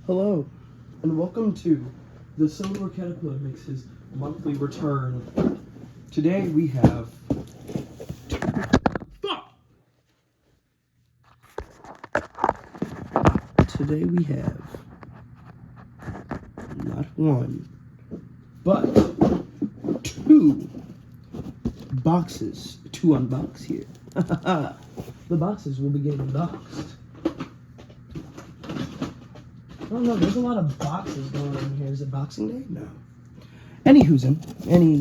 Hello, and welcome to the Solar Caterpillar makes his monthly return. Today we have... Fuck! Today we have not one, but two boxes to unbox here. The boxes will be getting unboxed. I don't know, there's a lot of boxes going on here. Is it Boxing Day? No.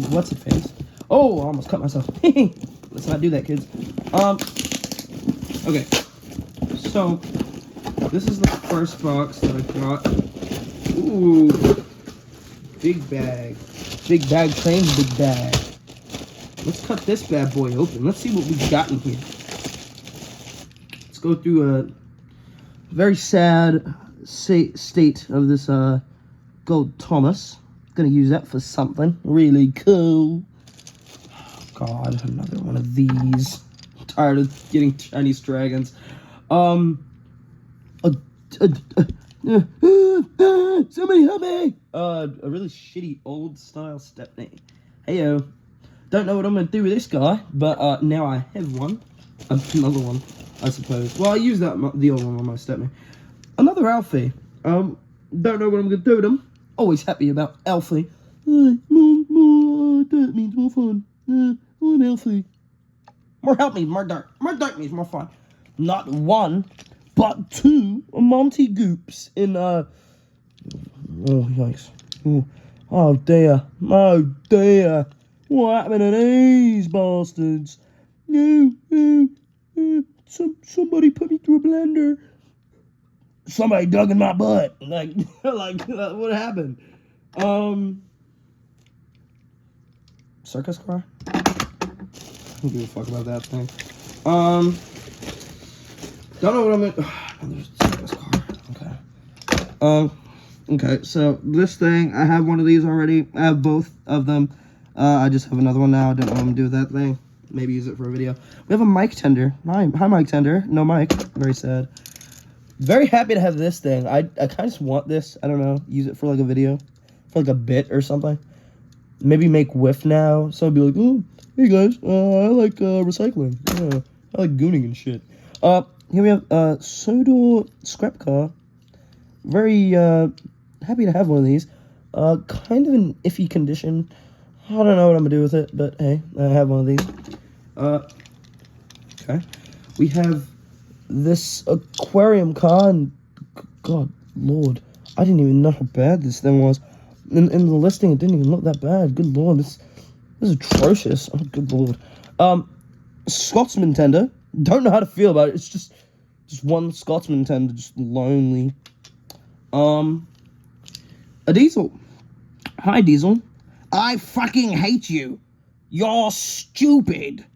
What's it face? Oh, I almost cut myself. Let's not do that, kids. Okay. So, this is the first box that I got. Ooh. Big bag. Big bag trains big bag. Let's cut this bad boy open. Let's see what we've got in here. Let's go through a very sad state of this gold Thomas. Gonna use that for something really cool. Oh, God, another one of these. I'm tired of getting Chinese dragons. Somebody help me! A really shitty old style Stepney. Heyo. Don't know what I'm gonna do with this guy, but now I have one. Another one, I suppose. Well, I used the old one on my Stepney. Another Alfie. Don't know what I'm gonna do with him. Always happy about Alfie. That means more fun. I'm Alfie. More help me, more dark. More dark means more fun. Not one, but two Monty Goops in oh yikes. Oh dear. Oh dear. What happened to these bastards? Somebody put me through a blender. Somebody dug in my butt. Like what happened? Circus car? I don't give a fuck about that thing. Don't know what I'm in. Another circus car. Okay. Okay, so this thing, I have one of these already. I have both of them. I just have another one now. I don't know what I'm gonna do with that thing. Maybe use it for a video. We have a mic tender. Hi, mic tender. No mic. Very sad. Very happy to have this thing. I kind of just want this. I don't know. Use it for like a video. For like a bit or something. Maybe make whiff now. So I'd be like, oh, hey guys, I like recycling. Yeah, I like gooning and shit. Here we have Sodor scrap car. Very happy to have one of these. Kind of in iffy condition. I don't know what I'm gonna do with it, but hey, I have one of these. Okay. We have this aquarium car, and God, Lord, I didn't even know how bad this thing was. In the listing, it didn't even look that bad. Good Lord, this is atrocious. Oh, good Lord. Scotsman tender. Don't know how to feel about it. It's just one Scotsman tender, just lonely. A Diesel. Hi, Diesel. I fucking hate you. You're stupid.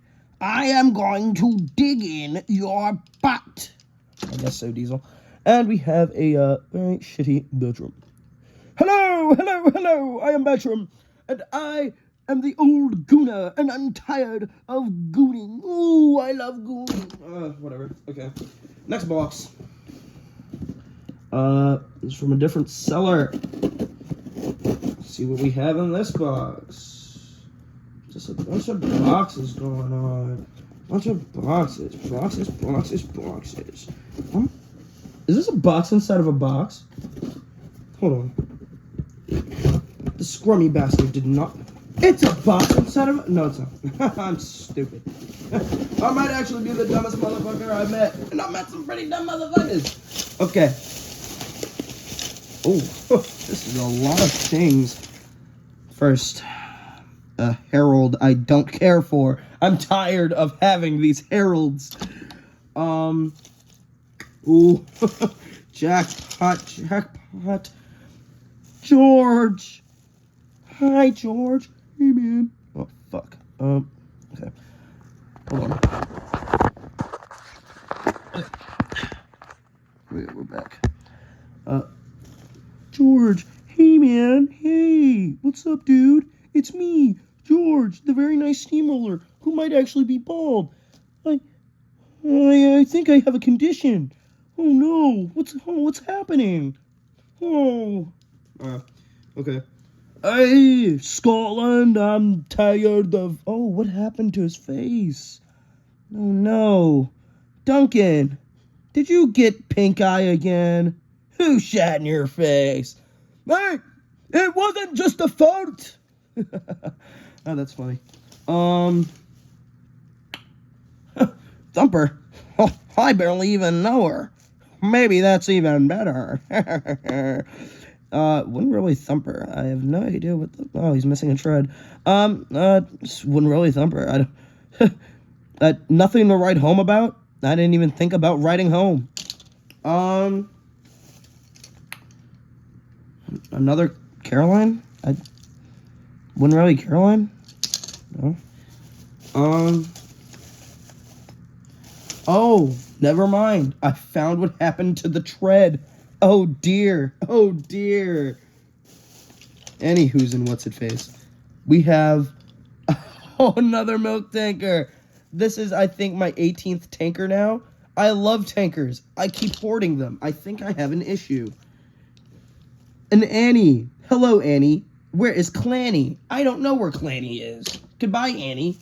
I am going to dig in your butt. I guess so, Diesel. And we have a very shitty Bertram. Hello, hello, hello. I am Bertram, and I am the old gooner, and I'm tired of gooning. Ooh, I love gooning. Whatever. Okay. Next box. It's from a different seller. Let's see what we have in this box. Just a bunch of boxes going on. Bunch of boxes. Boxes. Huh? Is this a box inside of a box? Hold on. The scrummy bastard did not... It's a box inside of... No, it's not. I'm stupid. I might actually be the dumbest motherfucker I met. And I met some pretty dumb motherfuckers. Okay. Oh, this is a lot of things. First, a herald I don't care for. I'm tired of having these heralds. Ooh, jackpot. George. Hi, George. Hey, man. Oh, fuck. Okay. Hold on. We're back. George. Hey, man. Hey. What's up, dude? It's me, George, the very nice steamroller, who might actually be bald. I think I have a condition. Oh no, what's happening? Oh. Okay. Hey, Scotland, I'm tired of... Oh, what happened to his face? Oh, no. Duncan, did you get pink eye again? Who shat in your face? Hey, it wasn't just a fart. Oh, that's funny. Thumper. Oh, I barely even know her. Maybe that's even better. Wouldn't really Thumper. I have no idea what the... Oh, he's missing a tread. Wouldn't really Thumper. I don't... nothing to write home about? I didn't even think about writing home. Another Caroline? Wouldn't really Caroline? No. Oh, never mind. I found what happened to the tread. Oh dear. Oh dear. Anywho's and what's it face. We have another milk tanker. This is, I think, my 18th tanker now. I love tankers. I keep hoarding them. I think I have an issue. And Annie. Hello, Annie. Where is Clanny? I don't know where Clanny is. Goodbye, Annie.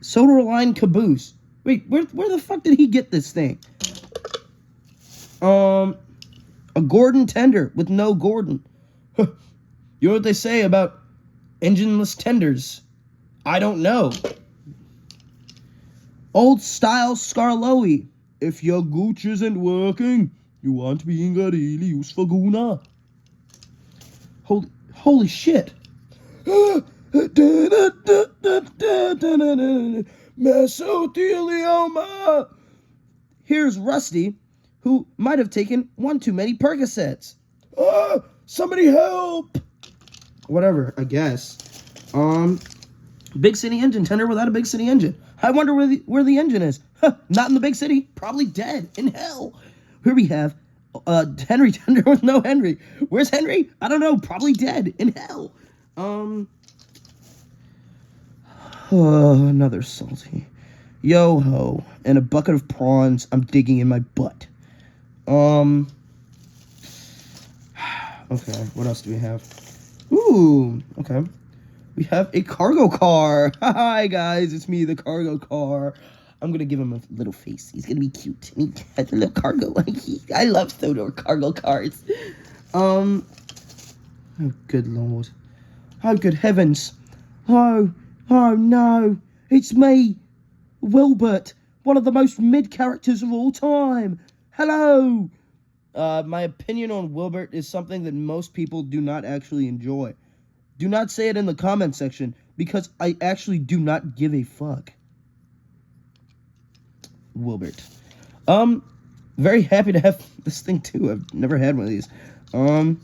Soda line caboose. Wait, where the fuck did he get this thing? A Gordon tender with no Gordon. You know what they say about engineless tenders? I don't know. Old style Scarloey. If your gooch isn't working, you aren't being a really useful guna. Holy shit. Mesothelioma. Here's Rusty, who might have taken one too many Percocets. Somebody help! Whatever, I guess. Big city engine tender without a big city engine. I wonder where the engine is. Not in the big city. Probably dead in hell. Here we have Henry tender with no Henry. Where's Henry? I don't know. Probably dead in hell. Another salty. Yo-ho. And a bucket of prawns I'm digging in my butt. Okay, what else do we have? Ooh, okay. We have a cargo car. Hi, guys, it's me, the cargo car. I'm gonna give him a little face. He's gonna be cute. He has a little cargo. I love Sodor cargo cars. Oh, good lord. Oh, good heavens. Oh no. It's me, Wilbert, one of the most mid characters of all time. Hello. My opinion on Wilbert is something that most people do not actually enjoy. Do not say it in the comment section, because I actually do not give a fuck. Wilbert. Very happy to have this thing too. I've never had one of these. I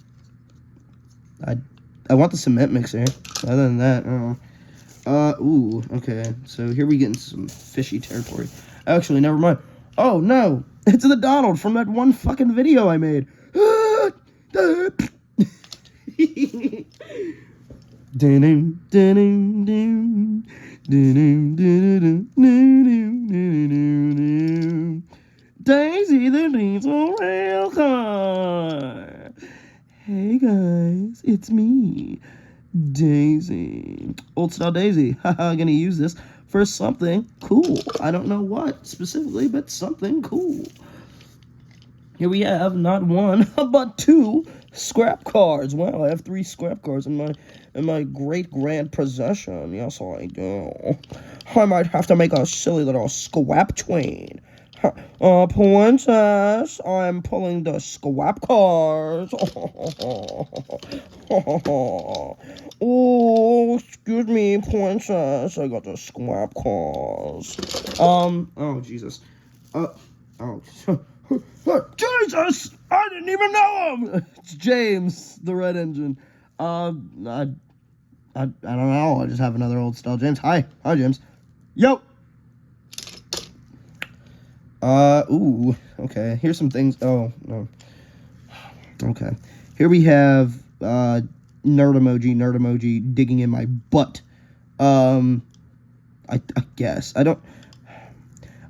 want the cement mixer. Other than that, I don't know. Ooh, okay. So here we get into some fishy territory. Actually, never mind. Oh, no. It's the Donald from that one fucking video I made. Daisy the Diesel Rail Car. Hey guys, it's me, Daisy. Old style Daisy. Haha, gonna use this for something cool. I don't know what specifically, but something cool. Here we have not one, but two scrap cars. Wow, I have 3 scrap cars in my great grand possession. Yes, I do. I might have to make a silly little scrap train. Princess, I'm pulling the scrap cars. Oh, excuse me, princess. I got the scrap cars. Oh, Jesus. Oh. Jesus! I didn't even know him! It's James, the red engine. I don't know. I just have another old style James. Hi, James. Yo! Ooh, okay. Here's some things. Oh, no. Okay. Here we have, nerd emoji digging in my butt. I guess. I don't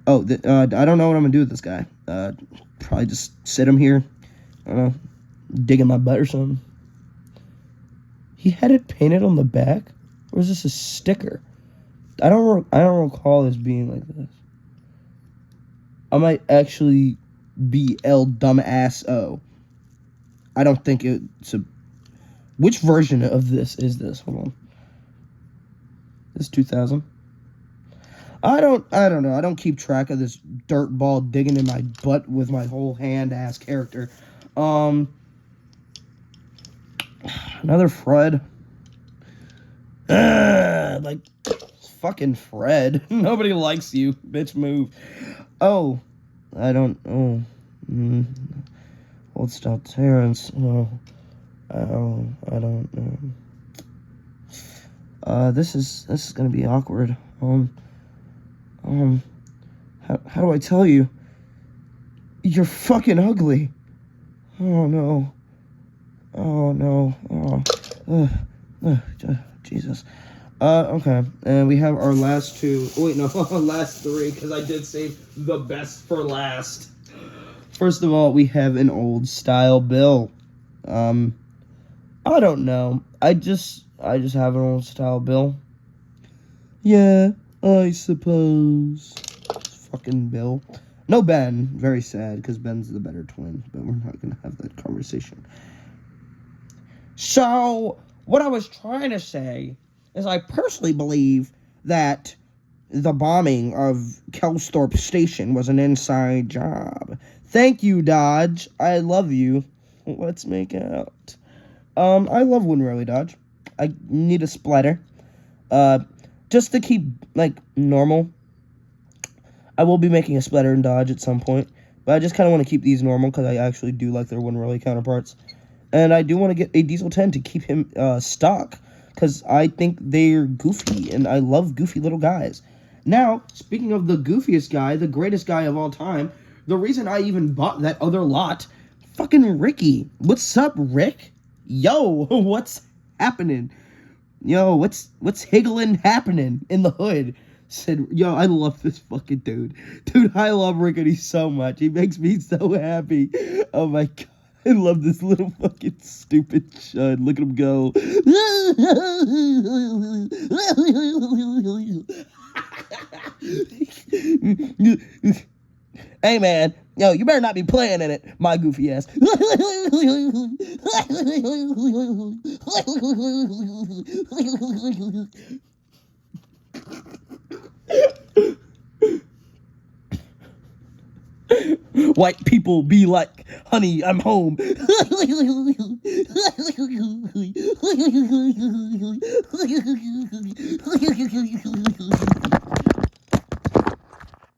know what I'm gonna do with this guy. Probably just sit him here. I don't know. digging my butt or something. He had it painted on the back, or is this a sticker? I don't recall this being like this. I might actually be L dumbass O. I don't think it's a. Which version of this is this? Hold on. This 2000. I don't know. I don't keep track of this dirt ball digging in my butt with my whole hand ass character. Another Fred. Like fucking Fred. Nobody likes you. Bitch, move. Oh, I don't. Oh, Old style Terrence. Oh, I don't know. This is gonna be awkward. How do I tell you? You're fucking ugly. Oh no. Oh no. Oh. Jesus. Okay. And we have our last two. Oh, wait, no, last three, because I did save the best for last. First of all, we have an old style Bill. I don't know. I just have an old style Bill. Yeah, I suppose. Fucking Bill. No Ben. Very sad, because Ben's the better twin. But we're not going to have that conversation. So, what I was trying to say is I personally believe that the bombing of Kelsthorpe Station was an inside job. Thank you, Dodge. I love you. Let's make out. I love Winrelly Dodge. I need a splatter. Just to keep, like, normal. I will be making a splatter and Dodge at some point. But I just kind of want to keep these normal because I actually do like their Winrelly counterparts. And I do want to get a Diesel 10 to keep him stock. Because I think they're goofy. And I love goofy little guys. Now, speaking of the goofiest guy, the greatest guy of all time. The reason I even bought that other lot. Fucking Ricky. What's up, Rick? Yo, what's happening? Yo, what's higgling happening in the hood? Said, yo, I love this fucking dude. Dude, I love Rickety so much. He makes me so happy. Oh my god. I love this little fucking stupid chud. Look at him go. Hey man, yo, you better not be playing in it, my goofy ass. White people be like, honey, I'm home.